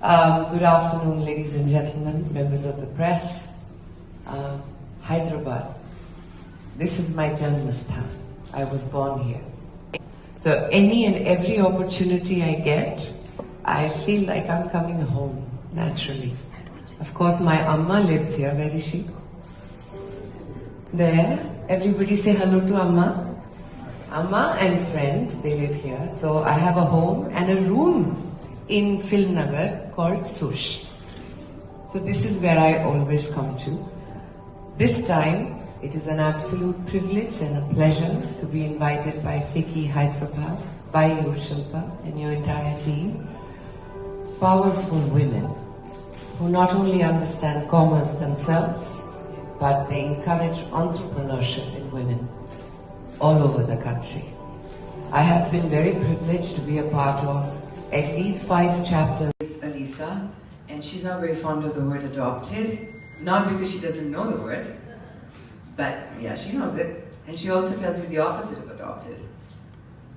Good afternoon, ladies and gentlemen, members of the press. Hyderabad. This is my Janmasthan. I was born here. So any and every opportunity I get, I feel like I'm coming home, naturally. Of course, my Amma lives here. Where is she? There. Everybody say hello to Amma. Amma and friend, they live here. So I have a home and a room in Film Nagar called Sush. So this is where I always come to. This time, it is an absolute privilege and a pleasure to be invited by FICCI Hyderabad, by you, Shilpa, and your entire team. Powerful women who not only understand commerce themselves, but they encourage entrepreneurship in women all over the country. I have been very privileged to be a part of at least 5 chapters. Alisa, and she's not very fond of the word adopted, not because she doesn't know the word, but yeah, she knows it. And she also tells you the opposite of adopted.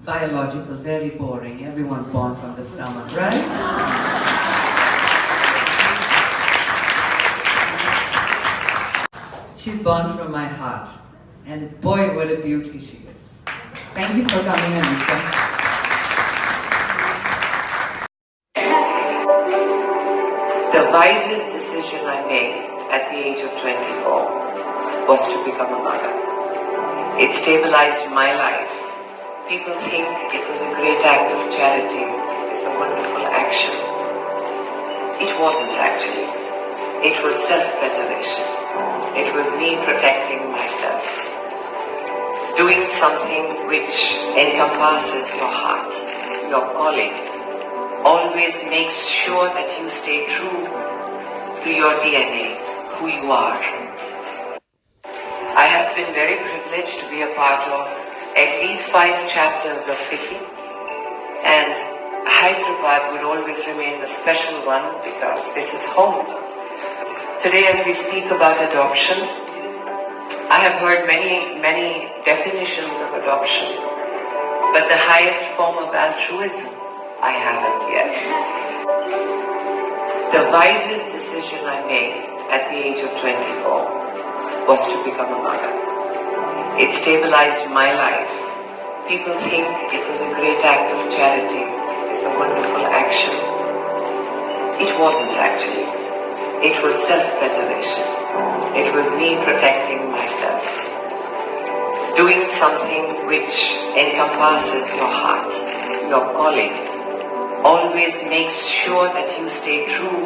Biological, very boring, everyone's born from the stomach, right? She's born from my heart, and boy, what a beauty she is. Thank you for coming, Alisa. The wisest decision I made at the age of 24 was to become a mother. It stabilized my life. People think it was a great act of charity. It's a wonderful action. It wasn't actually. It was self-preservation. It was me protecting myself. Doing something which encompasses your heart, your calling, always makes sure that you stay true to your DNA, who you are. I have been very privileged to be a part of at least 5 chapters of FICCI, and Hyderabad would always remain the special one because this is home. Today, as we speak about adoption, I have heard many definitions of adoption, but the highest form of altruism I haven't yet. The wisest decision I made at the age of 24 was to become a mother. It stabilized my life. People think it was a great act of charity. It's a wonderful action. It wasn't actually. It was self-preservation. It was me protecting myself. Doing something which encompasses your heart, your calling, always makes sure that you stay true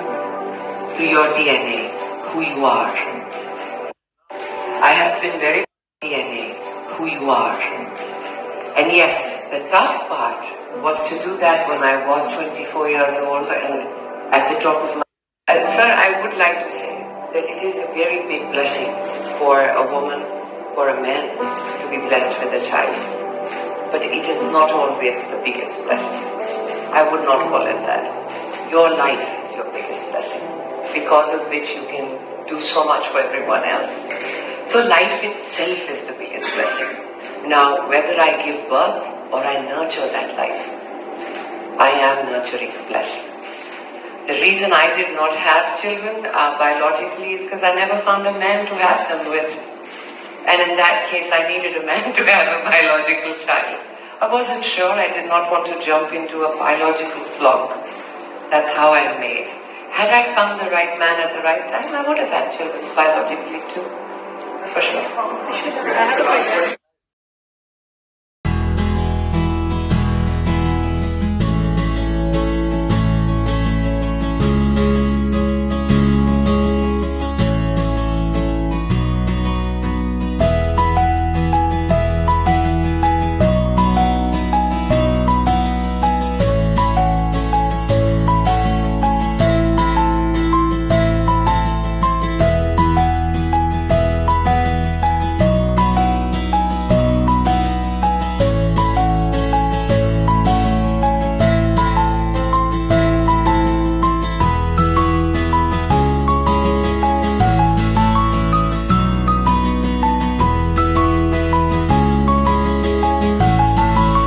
to your DNA, who you are. I have been very DNA, who you are. And yes, the tough part was to do that when I was 24 years old and at the top of my... Sir, I would like to say that it is a very big blessing for a woman, for a man to be blessed with a child. But it is not always the biggest blessing. I would not call it that. Your life is your biggest blessing, because of which you can do so much for everyone else. So life itself is the biggest blessing. Now, whether I give birth or I nurture that life, I am nurturing the blessing. The reason I did not have children biologically is because I never found a man to have them with. And in that case, I needed a man to have a biological child. I wasn't sure. I did not want to jump into a biological flock. That's how I'm made. Had I found the right man at the right time, I would have had children biologically too. For sure.